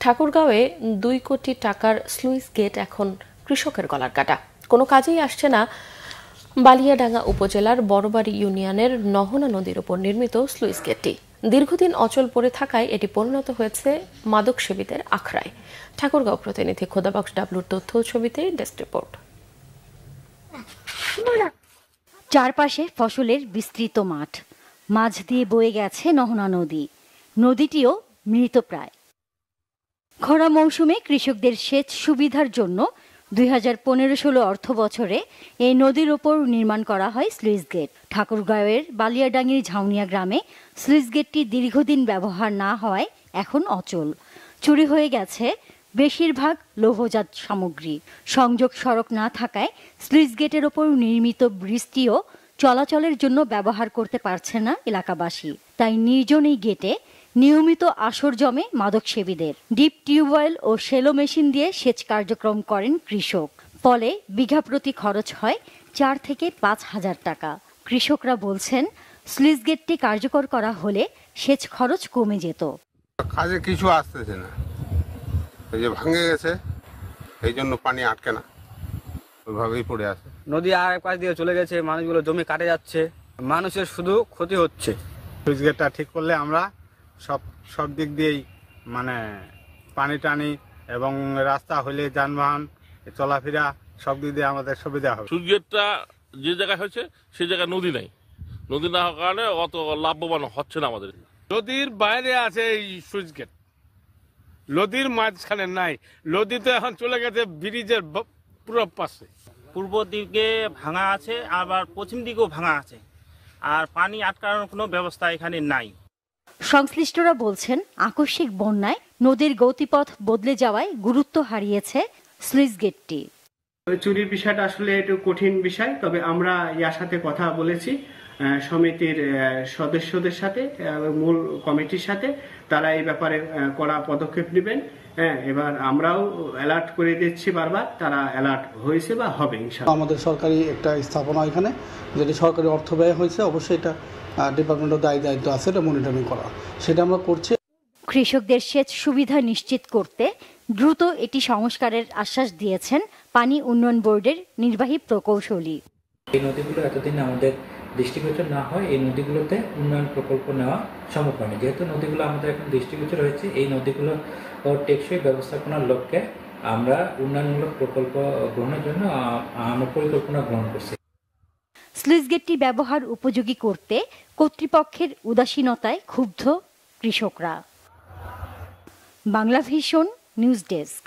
ঠাকুরগাঁওয়ে 2 কোটি টাকার sluice gate এখন কৃষকের গলার কাটা। কোনো কাজেই আসছে না বালিয়াডাঙ্গা উপজেলার বড়বাড়ি ইউনিয়নের নহনা নদীর উপর নির্মিত স্লুইস গেটটি। দীর্ঘদিন অচল পড়ে থাকায় এটি পরিণত হয়েছে মাদক সেবীদের আখড়ায়। ঠাকুরগাঁও প্রতিনিধি খোদাবক্স ডাবলুর তথ্য ছবিতে ডেস্ক রিপোর্ট। চারপাশে ফসলের বিস্তৃত মাঠ, মাঝ দিয়ে বয়ে গেছে নহনা নদী। নদীটিও মৃতপ্রায়। খরা মৌসুমে কৃষকদের সেচ সুবিধার জন্য 2015-16 অর্থ বছরে এই নদীর ওপর নির্মাণ করা হয় স্লুইস গেট। ঠাকুরগাঁওয়ের বালিয়াডাঙ্গির ঝাউনিয়া গ্রামে স্লুইস গেটটি দীর্ঘদিন ব্যবহার না হওয়ায় এখন অচল। চুরি হয়ে গেছে বেশিরভাগ লৌহজাত সামগ্রী। সংযোগ সড়ক না থাকায় স্লুইস গেটের ওপর নির্মিত ব্রিজটিও চলাচলের জন্য ব্যবহার করতে পারছে না এলাকাবাসী। তাই নির্জন এই গেটে নিয়মিত আসর জমে মাদক সেবীদের। ডিপ টিউবওয়েল ও শ্যালো মেশিন দিয়ে সেচ কার্যক্রম করেন কৃষক। ফলে বিঘা প্রতি খরচ হয় 4 থেকে 5 হাজার টাকা। কৃষকরা বলছেন, স্লুইস গেটটি কার্যকর করা হলে সেচ খরচ কমে যেত। কাজে কিছু আসতেছে না, এই যে ভাঙে গেছে, এই জন্য পানি আটকে না, ওইভাবেই পড়ে আছে। নদী আর এক পাশ দিয়ে চলে গেছে, মানুষগুলো জমি কাটে যাচ্ছে, মানুষের শুধু ক্ষতি হচ্ছে। স্লুইস গেটটা ঠিক করলে আমরা সব দিক দিয়েই পানি টানি এবং রাস্তা হলে যানবাহন চলাফেরা সব দিক দিয়ে আমাদের সুবিধা হবে। স্লুইস গেটটা যে জায়গায় হয়েছে সেই জায়গায় নদী নাই, নদী না হওয়ার কারণে অত লাভবান হচ্ছে না আমাদের। নদীর বাইরে আছে এই স্লুইস গেট, নদীর মাঝখানে নাই। নদী তো এখন চলে গেছে ব্রিজের পুরো পাশে। পূর্ব দিকে ভাঙা আছে, আবার পশ্চিম দিকেও ভাঙা আছে, আর পানি আটকানোর কোনো ব্যবস্থা এখানে নাই। সংশ্লিষ্টরা বলছেন, আকস্মিক বন্যায় নদীর গতিপথ বদলে যাওয়ায় গুরুত্ব হারিয়েছে স্লুইস গেটটি। চুরির বিষয়টা আসলে একটু কঠিন বিষয়, তবে আমরা ইয়ার সাথে কথা বলেছি সমিতির সদস্যদের সাথে, মূল কমিটির সাথে। তারা এই ব্যাপারে কড়া পদক্ষেপ নেবেন। এবার আমরাও অ্যালার্ট করে দিচ্ছি বারবার, তারা অ্যালার্ট হয়েছে বা হবে ইনশাআল্লাহ। আমাদের সরকারি একটা স্থাপনা এখানে, যেটা সরকারি অর্থ ব্যয় হয়েছে, অবশ্যই এটা ডিপার্টমেন্টের দায়িত্ব আছে এটা মনিটরিং করা, সেটা আমরা করছি। কৃষকদের সেচ সুবিধা নিশ্চিত করতে দ্রুত এটি সংস্কারের আশ্বাস দিয়েছেন পানি উন্নয়ন বোর্ডের নির্বাহী প্রকৌশলী। এই নদীগুলো এতদিন আমাদের দৃষ্টিগোচর না হয়, এই নদীগুলোতে উন্নয়ন প্রকল্প নেওয়া সম্ভব হয়নি। যেহেতু নদীগুলো আমাদের এখন দৃষ্টিগোচর হয়েছে, এই নদীগুলো টেকসই ব্যবস্থাপনার লক্ষ্যে আমরা উন্নয়নমূলক প্রকল্প গ্রহণের জন্য আমরা পরিকল্পনা গ্রহণ করছি। স্লুইস গেটটি ব্যবহার উপযোগী করতে কর্তৃপক্ষের উদাসীনতায় ক্ষুব্ধ কৃষকরা। Banglavision news desk.